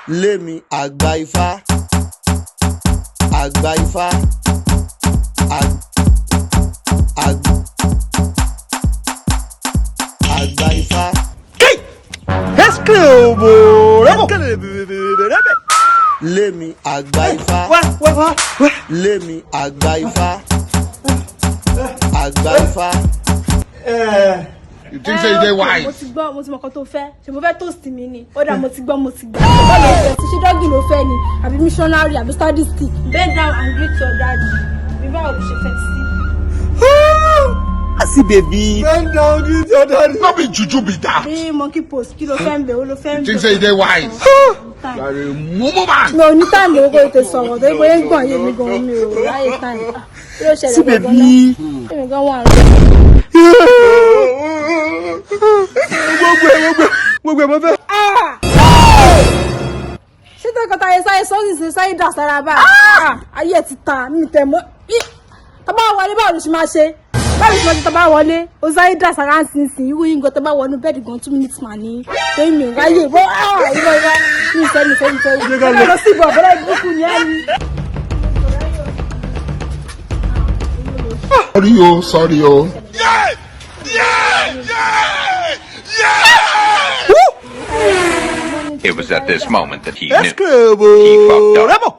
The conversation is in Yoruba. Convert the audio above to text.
lémi àgbà ifá àgbà ifá àgbà ifá. lémi àgbà ifá lémi àgbà ifá àgbà ifá. You think say you dey wise? mo ti mọ nǹkan tó fẹ́ ṣe mo fẹ́ toast mi ni ó dà mo ti gbọ́ bọ́ọ̀lù ẹ̀jẹ̀ ti ṣe dọ́gì ló fẹ́ ni àbí missionary àbí statistics bend down and greet your daddy bí báwo ló ṣe fẹ́ sí. asi baby. Bend down, greet your daddy. No be juju be that. bí monkey post kí ló fẹ́ ń bẹ̀ ó ló fẹ́ ń bẹ̀. You think say you dey wise? You are a mumu man. mi ò ní táìmù owó ètò sọ̀rọ̀ tó yẹ pé ń gbọ̀n yé mi gan mi ò ráyè táìmù kí ló ṣẹlẹ̀ gbọ̀ngàn náà èmi gan wà lọ. gbogbo ẹ mo fẹ́. ṣé tó kọta yẹ sáyé sọ́ọ́sì ṣe sáyé dà sára bá ayé ẹ̀ ti ta mi tẹ̀ mọ́ tọ́ba wọlé báwo ló ṣe máa ṣe báwo ló ṣe máa ṣe tọ́ba wọlé ó sáyé dà sára nísinsìnyí irú yín gan tọ́ba wọnú bẹ́ẹ̀dì gan 2 minutes mà ní torí mi ò ráyè bọ́ ìwọ ní ìfẹ́ lọ sí ibò ọ̀bọ̀lá ìbùkún ní ẹni. Sorry o. It was at this moment that he knew he fucked up.